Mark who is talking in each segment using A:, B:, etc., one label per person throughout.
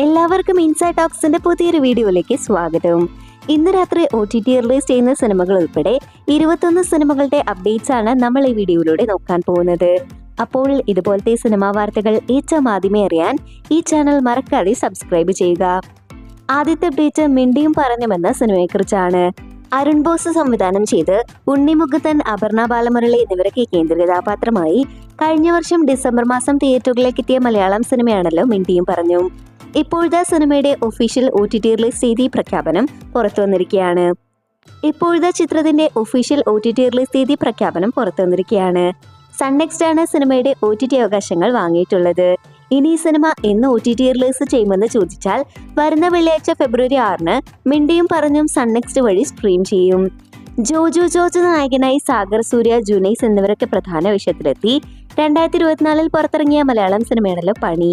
A: എല്ലാവർക്കും ഇൻസൈഡ് ടോക്സിന്റെ പുതിയൊരു വീഡിയോയിലേക്ക് സ്വാഗതം. ഇന്ന് രാത്രി OTT റിലീസ് ചെയ്യുന്ന സിനിമകൾ ഉൾപ്പെടെ 21 സിനിമകളുടെ അപ്ഡേറ്റ്സ് ആണ് നമ്മൾ ഈ വീഡിയോയിലൂടെ നോക്കാൻ പോകുന്നത്. അപ്പോൾ ഇതുപോലത്തെ സിനിമാ വാർത്തകൾ ഏറ്റവും ആദ്യമേ അറിയാൻ ഈ ചാനൽ മറക്കാതെ സബ്സ്ക്രൈബ് ചെയ്യുക. ആദ്യത്തെ അപ്ഡേറ്റ് മിണ്ടിയും പറഞ്ഞുമെന്ന സിനിമയെക്കുറിച്ചാണ്. അരുൺ ബോസ് സംവിധാനം ചെയ്ത് ഉണ്ണിമുകുന്ദൻ, അപർണ ബാലമുരളി എന്നിവരൊക്കെ കേന്ദ്ര കഥാപാത്രമായി കഴിഞ്ഞ വർഷം ഡിസംബർ മാസം തിയേറ്ററുകളിലേക്ക് എത്തിയ മലയാളം സിനിമയാണല്ലോ മിണ്ടിയും പറഞ്ഞു. ഇപ്പോഴത്തെ സിനിമയുടെ ഒഫീഷ്യൽ OTT റിലീസ് തീയതി പ്രഖ്യാപനം പുറത്തു വന്നിരിക്കുകയാണ്. സൺ നെക്സ്റ്റ് ആണ് സിനിമയുടെ OTT അവകാശങ്ങൾ വാങ്ങിയിട്ടുള്ളത്. ഇനി ഈ സിനിമ എന്ന് OTT റിലീസ് ചെയ്യുമെന്ന് ചോദിച്ചാൽ വരുന്ന വെള്ളിയാഴ്ച ഫെബ്രുവരി 6 മിണ്ടിയും പറഞ്ഞും സൺ നെക്സ്റ്റ് വഴി സ്ട്രീം ചെയ്യും. ജോജു ജോർജ് നായകനായി സാഗർ സൂര്യ, ജുനൈസ് എന്നിവരൊക്കെ പ്രധാന വേഷത്തിലെത്തി 2024 പുറത്തിറങ്ങിയ മലയാളം സിനിമയാണല്ലോ പണി.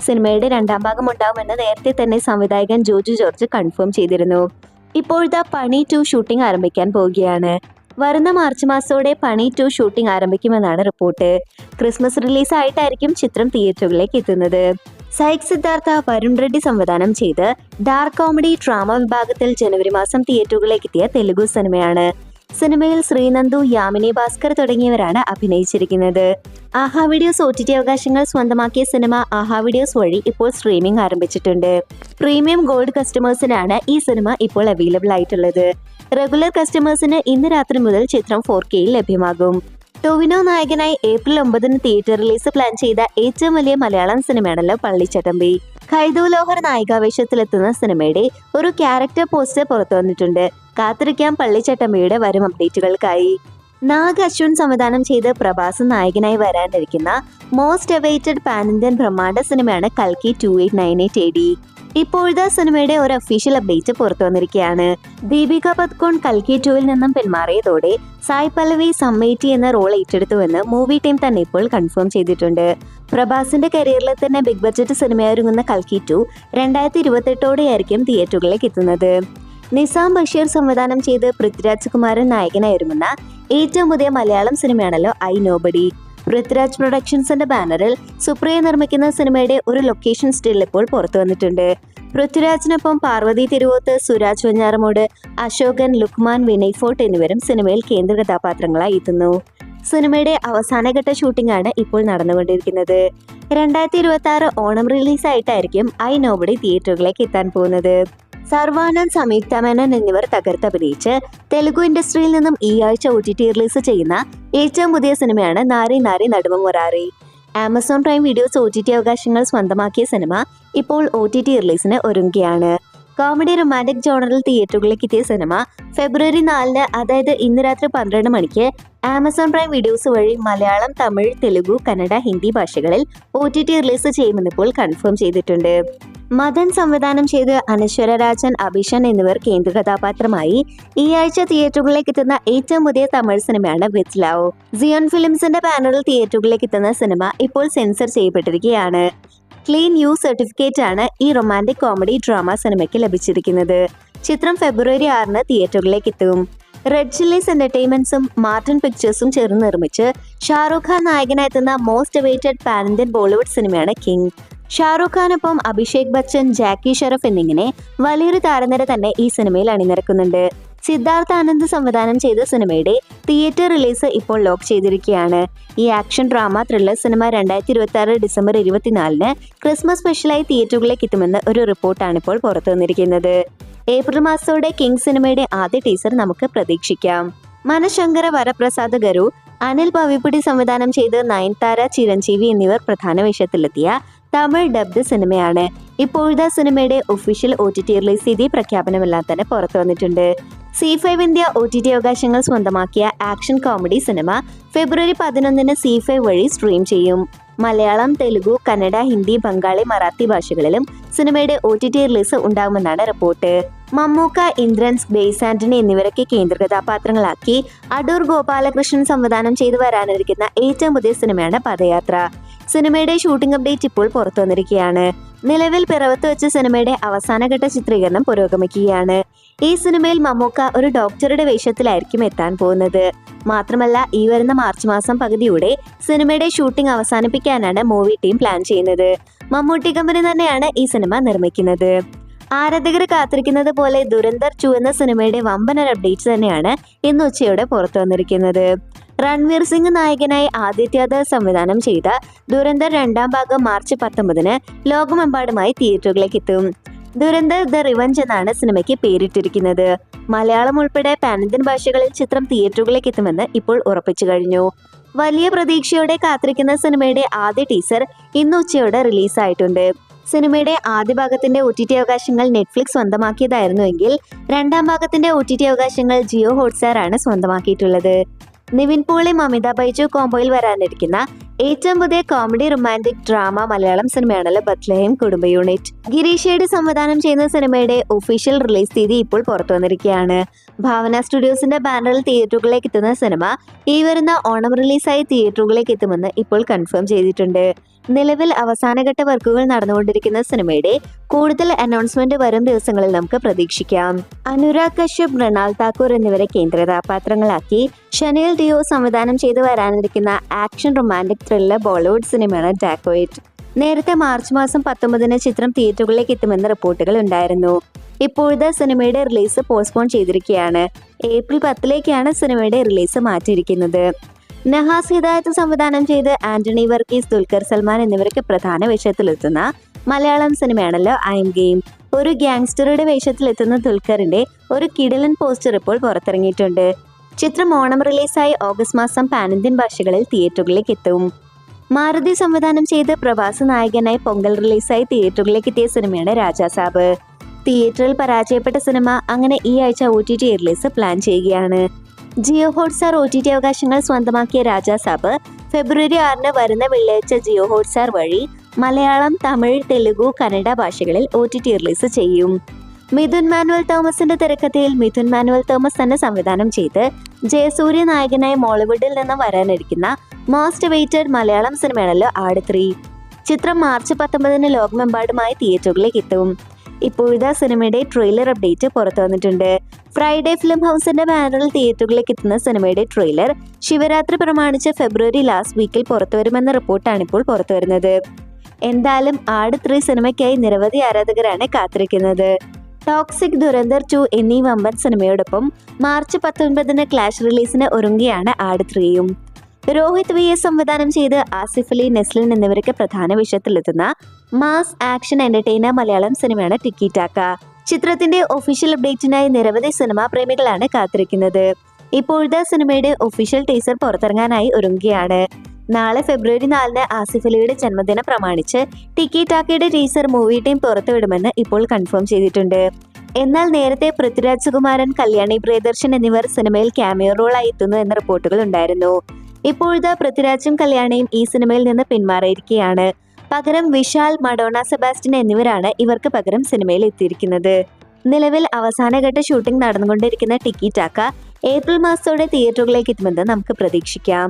A: സിനിമയുടെ രണ്ടാം ഭാഗം ഉണ്ടാവുമെന്ന് നേരത്തെ തന്നെ സംവിധായകൻ ജോജു ജോർജ് കൺഫേം ചെയ്തിരുന്നു. ഇപ്പോഴത്തെ പണി 2 ഷൂട്ടിംഗ് ആരംഭിക്കാൻ പോവുകയാണ്. വരുന്ന മാർച്ച് മാസത്തോടെ പണി 2 ഷൂട്ടിംഗ് ആരംഭിക്കുമെന്നാണ് റിപ്പോർട്ട്. ക്രിസ്മസ് റിലീസ് ആയിട്ടായിരിക്കും ചിത്രം തിയേറ്ററുകളിലേക്ക് എത്തുന്നത്. സൈക് സിദ്ധാർത്ഥ, വരുൺ റെഡ്ഡി സംവിധാനം ചെയ്ത് ഡാർക്ക് കോമഡി ഡ്രാമ വിഭാഗത്തിൽ ജനുവരി മാസം തിയേറ്ററുകളിലേക്ക് എത്തിയ തെലുഗു സിനിമയാണ്. സിനിമയിൽ ശ്രീനന്ദു, യാമിനി ഭാസ്കർ തുടങ്ങിയവരാണ് അഭിനയിച്ചിരിക്കുന്നത്. ആഹാ വീഡിയോസ് OTT അവകാശങ്ങൾ സ്വന്തമാക്കിയ സിനിമ ആഹാ വീഡിയോസ് വഴി ഇപ്പോൾ സ്ട്രീമിംഗ് ആരംഭിച്ചിട്ടുണ്ട്. പ്രീമിയം ഗോൾഡ് കസ്റ്റമേഴ്സിനാണ് ഈ സിനിമ ഇപ്പോൾ അവൈലബിൾ ആയിട്ടുള്ളത്. റെഗുലർ കസ്റ്റമേഴ്സിന് ഇന്ന് രാത്രി മുതൽ ചിത്രം 4K ലഭ്യമാകും. ടൊവിനോ നായകനായി ഏപ്രിൽ 9 തിയേറ്റർ റിലീസ് പ്ലാൻ ചെയ്ത ഏറ്റവും വലിയ മലയാളം സിനിമയാണല്ലോ പള്ളിച്ചട്ടമ്പി. ഖൈദു ലോഹർ നായികാവേശത്തിലെത്തുന്ന സിനിമയുടെ ഒരു ക്യാരക്ടർ പോസ്റ്റർ പുറത്തു വന്നിട്ടുണ്ട്. കാത്തിരിക്കാം പള്ളിച്ചട്ടമ്പിയുടെ വരും അപ്ഡേറ്റുകൾക്കായി. നാഗ് അശ്വിൻ സംവിധാനം ചെയ്ത് പ്രഭാസ് നായകനായി വരാനിരിക്കുന്ന മോസ്റ്റ് അവൈറ്റഡ് പാൻ ഇന്ത്യൻ ബ്രഹ്മാണ്ഡ സിനിമയാണ് കൽക്കി 2898 AD. ഇപ്പോഴത്തെ സിനിമയുടെ ഒരു ഒഫീഷ്യൽ അപ്ഡേറ്റ് പുറത്തു വന്നിരിക്കുകയാണ്. ദീപിക പദുക്കോൺ കൽക്കി 2 നിന്നും പിന്മാറിയതോടെ സായ് പല്ലവി സമ്മേറ്റി എന്ന റോൾ ഏറ്റെടുത്തുവെന്ന് മൂവി ടീം തന്നെ ഇപ്പോൾ കൺഫേം ചെയ്തിട്ടുണ്ട്. പ്രഭാസിന്റെ കരിയറിലെ തന്നെ ബിഗ് ബഡ്ജറ്റ് സിനിമയായിരുന്ന കൽക്കി 2 2028 തിയേറ്ററുകളിലേക്ക് എത്തുന്നത്. നിസാം ബഷീർ സംവിധാനം ചെയ്ത് പൃഥ്വിരാജ് കുമാരൻ നായകനായിരുന്ന ഏറ്റവും പുതിയ മലയാളം സിനിമയാണല്ലോ ഐ നോബഡി. പൃഥ്വിരാജ് പ്രൊഡക്ഷൻസിന്റെ ബാനറിൽ സുപ്രിയ നിർമ്മിക്കുന്ന സിനിമയുടെ ഒരു ലൊക്കേഷൻ സ്റ്റിൽ ഇപ്പോൾ പുറത്തു വന്നിട്ടുണ്ട്. പൃഥ്വിരാജിനൊപ്പം പാർവതി തിരുവോത്ത്, സുരാജ് വെഞ്ഞാറമൂട്, അശോകൻ, ലുക്മാൻ, വിനയ് ഫോർട്ട് എന്നിവരും സിനിമയിൽ കേന്ദ്ര കഥാപാത്രങ്ങളായി എത്തുന്നു. സിനിമയുടെ അവസാനഘട്ട ഷൂട്ടിംഗ് ആണ് ഇപ്പോൾ നടന്നുകൊണ്ടിരിക്കുന്നത്. 2026 ഓണം റിലീസായിട്ടായിരിക്കും ഐ നോബഡി തിയേറ്ററുകളിലേക്ക് എത്താൻ പോകുന്നത്. സർവാനന്ദ്, സംയുക്ത മേനൻ എന്നിവർ തകർത്തഭിനയിച്ച് തെലുഗു ഇൻഡസ്ട്രിയിൽ നിന്നും ഈ ആഴ്ച OTT റിലീസ് ചെയ്യുന്ന ഏറ്റവും പുതിയ സിനിമയാണ് നാരി നാരി നടുമ മുറാറി. ആമസോൺ പ്രൈം വീഡിയോസ് OTT അവകാശങ്ങൾ സ്വന്തമാക്കിയ സിനിമ ഇപ്പോൾ OTT റിലീസിന് ഒരുങ്ങുകയാണ്. കോമഡി റൊമാൻറ്റിക് ജോണറിൽ തിയേറ്ററുകളിലേക്ക് എത്തിയ സിനിമ ഫെബ്രുവരി 4 അതായത് ഇന്ന് രാത്രി 12 മണിക്ക് ആമസോൺ പ്രൈം വീഡിയോസ് വഴി മലയാളം, തമിഴ്, തെലുഗു, കന്നഡ, ഹിന്ദി ഭാഷകളിൽ OTT റിലീസ് ചെയ്യുമെന്നിപ്പോൾ കൺഫേം ചെയ്തിട്ടുണ്ട്. മദൻ സംവിധാനം ചെയ്ത് അനശ്വര രാജൻ, അഭിഷൻ എന്നിവർ കേന്ദ്ര കഥാപാത്രമായി ഈ ആഴ്ച തിയേറ്ററുകളിലേക്ക് എത്തുന്ന ഏറ്റവും പുതിയ തമിഴ് സിനിമയാണ് വിത്ത് ലവ്. സിയോൺ ഫിലിംസിന്റെ ബാനറിൽ തിയേറ്ററുകളിലേക്ക് എത്തുന്ന സിനിമ ഇപ്പോൾ സെൻസർ ചെയ്യപ്പെട്ടിരിക്കുകയാണ്. ക്ലീൻ യു സർട്ടിഫിക്കറ്റ് ആണ് ഈ റൊമാൻറ്റിക് കോമഡി ഡ്രാമ സിനിമയ്ക്ക് ലഭിച്ചിരിക്കുന്നത്. ചിത്രം ഫെബ്രുവരി 6 തിയേറ്ററുകളിലേക്ക് എത്തും. റെഡ് ചില്ലീസ് എന്റർടൈൻമെന്റ്സും മാർട്ടിൻ പിക്ചേഴ്സും ചേർന്ന് നിർമ്മിച്ച് ഷാറൂഖ് ഖാൻ നായകനായെത്തുന്ന most awaited pan Indian Bollywood സിനിമയാണ് കിങ്. ഷാറൂഖ് ഖാനൊപ്പം അഭിഷേക് ബച്ചൻ, ജാക്കി ഷറഫ് എന്നിങ്ങനെ വലിയൊരു താരനിര തന്നെ ഈ സിനിമയിൽ അണിനിരക്കുന്നുണ്ട്. സിദ്ധാർത്ഥ ആനന്ദ് സംവിധാനം ചെയ്ത സിനിമയുടെ തിയേറ്റർ റിലീസ് ഇപ്പോൾ ലോക്ക് ചെയ്തിരിക്കുകയാണ്. ഈ action drama thriller cinema 2026 December 24 Christmas സ്പെഷ്യലായി തിയേറ്ററുകളിലേക്ക് എത്തുമെന്ന് ഒരു റിപ്പോർട്ടാണ് ഇപ്പോൾ പുറത്തു വന്നിരിക്കുന്നത്. ഏപ്രിൽ മാസത്തോടെ കിങ് സിനിമയുടെ ആദ്യ ടീസർ നമുക്ക് പ്രതീക്ഷിക്കാം. മനശങ്കര വരപ്രസാദ് ഗരു, അനിൽ പവിപ്പുടി സംവിധാനം ചെയ്ത് നയൻതാര, ചിരഞ്ജീവി എന്നിവർ പ്രധാന വേഷത്തിലെത്തിയ തമിഴ് ഡബ്ഡ് സിനിമയാണ്. ഇപ്പോഴത്തെ സിനിമയുടെ ഒഫീഷ്യൽ OTT റിലീസ് തീയതി പ്രഖ്യാപനമെല്ലാം തന്നെ പുറത്തു വന്നിട്ടുണ്ട്. C5 ഇന്ത്യ OTT അവകാശങ്ങൾ സ്വന്തമാക്കിയ ആക്ഷൻ കോമഡി സിനിമ ഫെബ്രുവരി 11 C5 വഴി സ്ട്രീം ചെയ്യും. മലയാളം, തെലുഗു, കന്നഡ, ഹിന്ദി, ബംഗാളി, മറാത്തി ഭാഷകളിലും സിനിമയുടെ OTT റിലീസ് ഉണ്ടാകുമെന്നാണ് റിപ്പോർട്ട്. മമ്മൂക്ക, ഇന്ദ്രൻസ്, ബേസ് ആന്റണി എന്നിവരൊക്കെ കേന്ദ്ര കഥാപാത്രങ്ങളാക്കി അടൂർ ഗോപാലകൃഷ്ണൻ സംവിധാനം ചെയ്തു വരാനിരിക്കുന്ന ഏറ്റവും പുതിയ സിനിമയാണ് പദയാത്ര. സിനിമയുടെ ഷൂട്ടിംഗ് അപ്ഡേറ്റ് ഇപ്പോൾ പുറത്തു വന്നിരിക്കുകയാണ്. നിലവിൽ പിറവത്ത് വെച്ച സിനിമയുടെ അവസാനഘട്ട ചിത്രീകരണം പുരോഗമിക്കുകയാണ്. ഈ സിനിമയിൽ മമ്മൂക്ക ഒരു ഡോക്ടറുടെ വേഷത്തിലായിരിക്കും എത്താൻ പോകുന്നത്. മാത്രമല്ല, ഈ വരുന്ന മാർച്ച് മാസം പകുതിയോടെ സിനിമയുടെ ഷൂട്ടിംഗ് അവസാനിപ്പിക്കാനാണ് മൂവി ടീം പ്ലാൻ ചെയ്യുന്നത്. മമ്മൂട്ടി കമ്പനി തന്നെയാണ് ഈ സിനിമ നിർമ്മിക്കുന്നത്. ആരാധകർ കാത്തിരിക്കുന്നത് പോലെ ദുരന്തർ 2 എന്ന സിനിമയുടെ വമ്പൻ അപ്ഡേറ്റ്സ് തന്നെയാണ് ഇന്ന് ഉച്ചയോടെ പുറത്തു വന്നിരിക്കുന്നത്. രൺവീർ സിംഗ് നായകനായി ആദിത്യ സംവിധാനം ചെയ്ത ദുരന്തർ 2ാം ഭാഗം മാർച്ച് 19-ന് ലോകമെമ്പാടുമായി തിയേറ്ററുകളിലേക്ക് എത്തും. ദുരന്തർ ദ റിവഞ്ച് എന്നാണ് സിനിമയ്ക്ക് പേരിട്ടിരിക്കുന്നത്. മലയാളം ഉൾപ്പെടെ പാനിന്ത്യൻ ഭാഷകളിൽ ചിത്രം തിയേറ്ററുകളിലേക്ക് എത്തുമെന്ന് ഇപ്പോൾ ഉറപ്പിച്ചു കഴിഞ്ഞു. വലിയ പ്രതീക്ഷയോടെ കാത്തിരിക്കുന്ന സിനിമയുടെ ആദ്യ ടീസർ ഇന്ന് ഉച്ചയോടെ റിലീസായിട്ടുണ്ട്. സിനിമയുടെ ആദ്യ ഭാഗത്തിന്റെ OTT അവകാശങ്ങൾ നെറ്റ്ഫ്ലിക്സ് സ്വന്തമാക്കിയതായിരുന്നുവെങ്കിൽ 2ാം ഭാഗത്തിന്റെ OTT അവകാശങ്ങൾ ജിയോ ഹോട്ട്സ്റ്റാർ ആണ് സ്വന്തമാക്കിയിട്ടുള്ളത്. നിവിൻ പോളിയും അമിത ബൈജു കോംബോയിൽ വരാനിരിക്കുന്ന ഏറ്റവും പുതിയ കോമഡി റൊമാൻറ്റിക് ഡ്രാമ മലയാളം സിനിമയാണല്ലോ ബത്ലഹേം കുടുംബ യൂണിറ്റ്. ഗിരീഷ് ഏടി സംവിധാനം ചെയ്യുന്ന സിനിമയുടെ ഒഫീഷ്യൽ റിലീസ് തീയതി ഇപ്പോൾ പുറത്തു വന്നിരിക്കുകയാണ്. ഭാവന സ്റ്റുഡിയോസിന്റെ ബാനറിൽ തിയേറ്ററുകളിലേക്ക് എത്തുന്ന സിനിമ ഈ വരുന്ന ഓണം റിലീസായി തിയേറ്ററുകളിലേക്ക് എത്തുമെന്ന് ഇപ്പോൾ കൺഫേം ചെയ്തിട്ടുണ്ട്. നിലവിൽ അവസാനഘട്ട വർക്കുകൾ നടന്നുകൊണ്ടിരിക്കുന്ന സിനിമയുടെ കൂടുതൽ അനൗൺസ്മെന്റ് വരും ദിവസങ്ങളിൽ നമുക്ക് പ്രതീക്ഷിക്കാം. അനുരാഗ് കശ്യപ്, മൃണാൽ താക്കൂർ എന്നിവരെ കേന്ദ്ര കഥാപാത്രങ്ങളാക്കി ഷനീൽ ഡിയോ സംവിധാനം ചെയ്തു വരാനിരിക്കുന്ന ആക്ഷൻ റൊമാൻറ്റിക് ത്രില്ലർ ബോളിവുഡ് സിനിമയാണ് ഡാക്കോയിറ്റ്. നേരത്തെ മാർച്ച് മാസം 19-ന് ചിത്രം തിയേറ്ററുകളിലേക്ക് എത്തുമെന്ന് റിപ്പോർട്ടുകൾ ഉണ്ടായിരുന്നു. ഇപ്പോഴത്തെ സിനിമയുടെ റിലീസ് പോസ്റ്റ്പോൺ ചെയ്തിരിക്കുകയാണ്. ഏപ്രിൽ 10-ലേക്കാണ് സിനിമയുടെ റിലീസ് മാറ്റിയിരിക്കുന്നത്. നഹാസ് ഹിദായത്ത് സംവിധാനം ചെയ്ത് ആന്റണി വർഗീസ്, ദുൽഖർ സൽമാൻ എന്നിവർക്ക് പ്രധാന വേഷത്തിലെത്തുന്ന മലയാളം സിനിമയാണല്ലോ ഐ എം ഗെയിം. ഒരു ഗ്യാങ്സ്റ്ററുടെ വേഷത്തിലെത്തുന്ന ദുൽഖറിന്റെ ഒരു കിടിലൻ പോസ്റ്റർ ഇപ്പോൾ പുറത്തിറങ്ങിയിട്ടുണ്ട്. ചിത്രം ഓണം റിലീസായി ഓഗസ്റ്റ് മാസം പാനിന്ത്യൻ ഭാഷകളിൽ തിയേറ്ററുകളിലേക്ക് എത്തും. മാരുതി സംവിധാനം ചെയ്ത് പ്രവാസ നായകനായി പൊങ്കൽ റിലീസായി തിയേറ്ററുകളിലേക്ക് എത്തിയ സിനിമയാണ് രാജാസാബ്. തിയേറ്ററിൽ പരാജയപ്പെട്ട സിനിമ അങ്ങനെ ഈ ആഴ്ച OTT റിലീസ് പ്ലാൻ ചെയ്യുകയാണ്. ജിയോ ഹോട്ട്സ്റ്റാർ OTT അവകാശങ്ങൾ സ്വന്തമാക്കിയ രാജാസാബ് ഫെബ്രുവരി 6-ന് വരുന്ന വെള്ളിയാഴ്ച ജിയോ ഹോട്ട്സ്റ്റാർ വഴി മലയാളം, തമിഴ്, തെലുഗു, കന്നഡ ഭാഷകളിൽ OTT റിലീസ് ചെയ്യും. മിഥുൻ മാനുവൽ തോമസിന്റെ തിരക്കഥയിൽ മിഥുൻ മാനുവൽ തോമസ് തന്നെ സംവിധാനം ചെയ്ത് ജയസൂര്യ നായകനായി മോളിവുഡിൽ നിന്ന് വരാനിരിക്കുന്ന മോസ്റ്റ് വെയിറ്റഡ് മലയാളം സിനിമയാണല്ലോ ആട് 3. ചിത്രം മാർച്ച് 19-ന് ലോകമെമ്പാടുമായി തിയേറ്ററുകളിലേക്ക് എത്തും. ഇപ്പോഴത്തെ സിനിമയുടെ ട്രെയിലർ അപ്ഡേറ്റ് പുറത്തു വന്നിട്ടുണ്ട്. ഫ്രൈഡേ ഫിലിം ഹൗസിന്റെ ബാനറിൽ തിയേറ്ററുകളിലേക്ക് എത്തുന്ന സിനിമയുടെ ട്രെയിലർ ശിവരാത്രി പ്രമാണിച്ച് ഫെബ്രുവരി ലാസ്റ്റ് വീക്കിൽ പുറത്തുവരുമെന്ന റിപ്പോർട്ടാണ് ഇപ്പോൾ പുറത്തുവരുന്നത്. എന്തായാലും ആട് 3 സിനിമയ്ക്കായി നിരവധി ആരാധകരാണ് കാത്തിരിക്കുന്നത്. ടോക്സിക്, ദുരന്തർ 2 എന്നീ വമ്പൻ സിനിമയോടൊപ്പം മാർച്ച് 19-ന് ക്ലാഷ് റിലീസിന് ഒരുങ്ങുകയാണ് ആട് 3യും. രോഹിത് VS സംവിധാനം ചെയ്ത് ആസിഫ് അലി, നെസ്ലിൻ എന്നിവർക്ക് പ്രധാന വേഷത്തിലെത്തുന്ന മാസ് ആക്ഷൻ എന്റർടൈനർ മലയാളം സിനിമയാണ് ടിക്കി ടാക്ക. ചിത്രത്തിന്റെ ഒഫീഷ്യൽ അപ്ഡേറ്റിനായി നിരവധി സിനിമാ പ്രേമികളാണ് കാത്തിരിക്കുന്നത്. ഇപ്പോഴത്തെ സിനിമയുടെ ഒഫീഷ്യൽ ടീസർ പുറത്തിറങ്ങാനായി ഒരുങ്ങുകയാണ്. നാളെ ഫെബ്രുവരി 4-ന് ആസിഫ് അലിയുടെ ജന്മദിനം പ്രമാണിച്ച് ടിക്കി ടാക്കയുടെ ടീസർ മൂവി ടീം പുറത്തുവിടുമെന്ന് ഇപ്പോൾ കൺഫേം ചെയ്തിട്ടുണ്ട്. എന്നാൽ നേരത്തെ പൃഥ്വിരാജ് സുകുമാരൻ, കല്യാണി പ്രിയദർശൻ എന്നിവർ സിനിമയിൽ ക്യാമിയോ റോളായി എത്തുന്നു എന്ന റിപ്പോർട്ടുകൾ ഉണ്ടായിരുന്നു. ഇപ്പോഴത്തെ പൃഥ്വിരാജും കല്യാണിയും ഈ സിനിമയിൽ നിന്ന് പിന്മാറിയിരിക്കുകയാണ്. പകരം വിശാൽ, മഡോണ സെബാസ്റ്റ്യൻ എന്നിവരാണ് ഇവർക്ക് പകരം സിനിമയിൽ എത്തിയിരിക്കുന്നത്. നിലവിൽ അവസാനഘട്ട ഷൂട്ടിംഗ് നടന്നുകൊണ്ടിരിക്കുന്ന ടിക്കി ടാക്ക ഏപ്രിൽ മാസത്തോടെ തിയേറ്ററുകളിലേക്ക് എത്തുമെന്ന് നമുക്ക് പ്രതീക്ഷിക്കാം.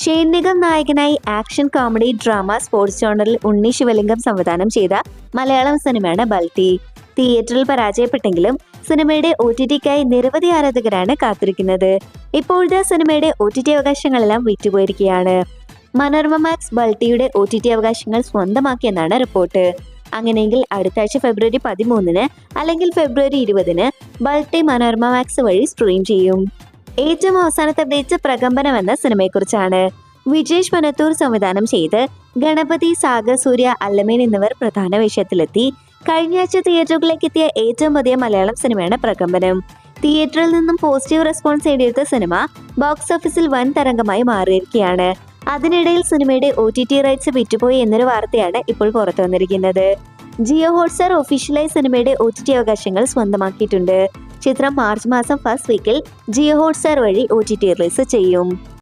A: ഷെയ്ൻ നിഗം നായകനായി ആക്ഷൻ കോമഡി ഡ്രാമ സ്പോർട്സ് ജോണറിൽ ഉണ്ണി ശിവലിംഗം സംവിധാനം ചെയ്ത മലയാളം സിനിമയാണ് ബൽത്തി. തിയേറ്ററിൽ പരാജയപ്പെട്ടെങ്കിലും സിനിമയുടെ OTTക്കായി നിരവധി ആരാധകരാണ് കാത്തിരിക്കുന്നത്. ഇപ്പോഴത്തെ സിനിമയുടെ OTT അവകാശങ്ങളെല്ലാം വിറ്റുപോയിരിക്കുകയാണ്. മനോരമ മാക്സ് ബൾട്ടിയുടെ OTT അവകാശങ്ങൾ സ്വന്തമാക്കിയെന്നാണ് റിപ്പോർട്ട്. അങ്ങനെയെങ്കിൽ അടുത്ത ആഴ്ച ഫെബ്രുവരി 13-ന് അല്ലെങ്കിൽ ഫെബ്രുവരി 20-ന് ബൾട്ടി മനോരമ മാക്സ് വഴി സ്ട്രീം ചെയ്യും. ഏറ്റവും അവസാനത്തെ അപ്ഡേറ്റ് പ്രകമ്പനം എന്ന സിനിമയെക്കുറിച്ചാണ്. വിജേഷ് പനത്തൂർ സംവിധാനം ചെയ്ത് ഗണപതി, സാഗർ സൂര്യ, അല്ലമീൻ എന്നിവർ പ്രധാന വേഷത്തിലെത്തി കഴിഞ്ഞ ആഴ്ച തിയേറ്ററുകളിലേക്ക് എത്തിയ ഏറ്റവും പുതിയ മലയാളം സിനിമയാണ് പ്രകമ്പനം. തിയേറ്ററിൽ നിന്നും പോസിറ്റീവ് റെസ്പോൺസ് നേടിയെടുത്ത സിനിമ ബോക്സ് ഓഫീസിൽ വൻ തരംഗമായി മാറിയിരിക്കുകയാണ്. അതിനിടയിൽ സിനിമയുടെ OTT റൈറ്റ്സ് വിറ്റുപോയി എന്നൊരു വാർത്തയാണ് ഇപ്പോൾ പുറത്തു വന്നിരിക്കുന്നത്. ജിയോ ഹോട്ട്സ്റ്റാർ ഒഫീഷ്യലായി സിനിമയുടെ OTT അവകാശങ്ങൾ സ്വന്തമാക്കിയിട്ടുണ്ട്. ചിത്രം മാർച്ച് മാസം ഫസ്റ്റ് വീക്കിൽ ജിയോ ഹോട്ട്സ്റ്റാർ വഴി OTT റിലീസ് ചെയ്യും.